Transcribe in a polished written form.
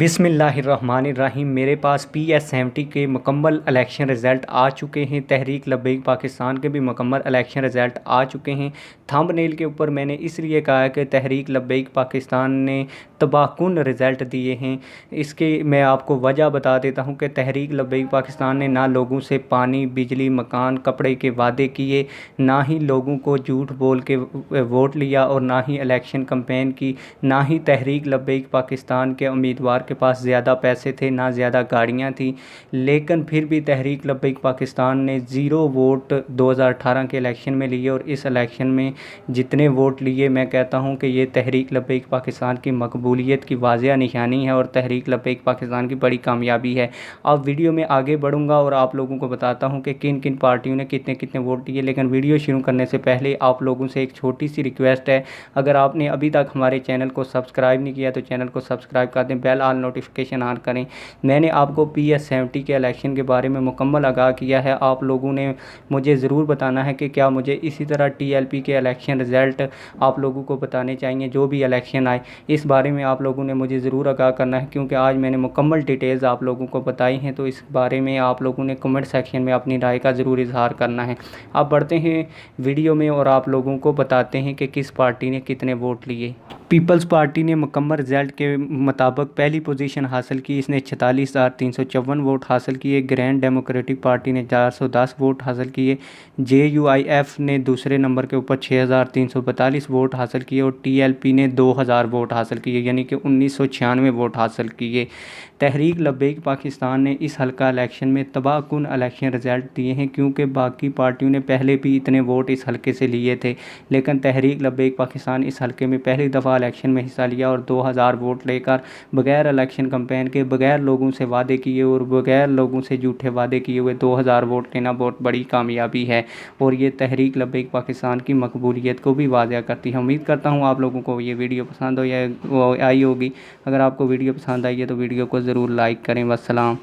बिस्मिल्लाहिर्रहमानिर्रहीम। मेरे पास PS70 के मुकम्मल इलेक्शन रिज़ल्ट आ चुके हैं। तहरीक लब्बैक पाकिस्तान के भी मुकम्मल इलेक्शन रिज़ल्ट आ चुके हैं। थंबनेल के ऊपर मैंने इसलिए कहा है कि तहरीक लब्बैक पाकिस्तान ने तबाहकुन रिज़ल्ट दिए हैं। इसके मैं आपको वजह बता देता हूं कि तहरीक लब्बैक पाकिस्तान ने ना लोगों से पानी, बिजली, मकान, कपड़े के वादे किए, ना ही लोगों को झूठ बोल के वोट लिया और ना ही इलेक्शन कैंपेन की। ना ही तहरीक लब्बैक पाकिस्तान के उम्मीदवार के पास ज़्यादा पैसे थे, ना ज़्यादा गाड़ियाँ थी, लेकिन फिर भी तहरीक लब्बैक पाकिस्तान ने 0 वोट 2018 के इलेक्शन में लिए। और इस इलेक्शन में जितने वोट लिए, मैं कहता हूं कि ये तहरीक लब्बैक पाकिस्तान की मकबूलियत की वाज़िया निशानी है और तहरीक लब्बैक पाकिस्तान की बड़ी कामयाबी है। अब वीडियो में आगे बढ़ूँगा और आप लोगों को बताता हूँ कि किन किन पार्टियों ने कितने कितने वोट दिए। लेकिन वीडियो शुरू करने से पहले आप लोगों से एक छोटी सी रिक्वेस्ट है, अगर आपने अभी तक हमारे चैनल को सब्सक्राइब नहीं किया तो चैनल को सब्सक्राइब कर दें, बेल आल नोटिफिकेशन ऑन करें। मैंने आपको PS70 के इलेक्शन के बारे में मुकम्मल आगाह किया है। आप लोगों ने मुझे ज़रूर बताना है कि क्या मुझे इसी तरह TLP के इलेक्शन रिज़ल्ट आप लोगों को बताने चाहिए जो भी इलेक्शन आए। इस बारे में आप लोगों ने मुझे ज़रूर आगाह करना है, क्योंकि आज मैंने मुकम्मल डिटेल्स आप लोगों को बताई हैं। तो इस बारे में आप लोगों ने कमेंट सेक्शन में अपनी राय का ज़रूर इजहार करना है। अब बढ़ते हैं वीडियो में और आप लोगों को बताते हैं कि किस पार्टी ने कितने वोट लिए। पीपल्स पार्टी ने मुकम्मल रिज़ल्ट के मुताबिक पहली पोजीशन हासिल की। इसने 46,354 वोट हासिल किए। ग्रैंड डेमोक्रेटिक पार्टी ने 410 वोट हासिल किए। JUIF ने दूसरे नंबर के ऊपर 6,342 वोट हासिल किए और TLP ने 2,000 वोट हासिल किए, यानी कि 1996 वोट हासिल किए। तहरीक लब्बैक पाकिस्तान ने इस हल्का इलेक्शन में तबाहकुन इलेक्शन रिज़ल्ट दिए हैं, क्योंकि बाकी पार्टियों ने पहले भी इतने वोट इस हल्के से लिए थे, लेकिन तहरीक लब्बैक पाकिस्तान इस हल्के में पहली दफ़ा इलेक्शन में हिस्सा लिया और 2,000 वोट लेकर बगैर इलेक्शन कैंपेन के, बगैर लोगों से वादे किए और बगैर लोगों से झूठे वादे किए हुए 2,000 वोट लेना बहुत बड़ी कामयाबी है और ये तहरीक लब्बैक पाकिस्तान की मकबूलियत को भी वाज़िया करती है। उम्मीद करता हूँ आप लोगों को ये वीडियो पसंद आई होगी। अगर आपको वीडियो पसंद आई है तो वीडियो को ज़रूर लाइक करें। वस्सलाम।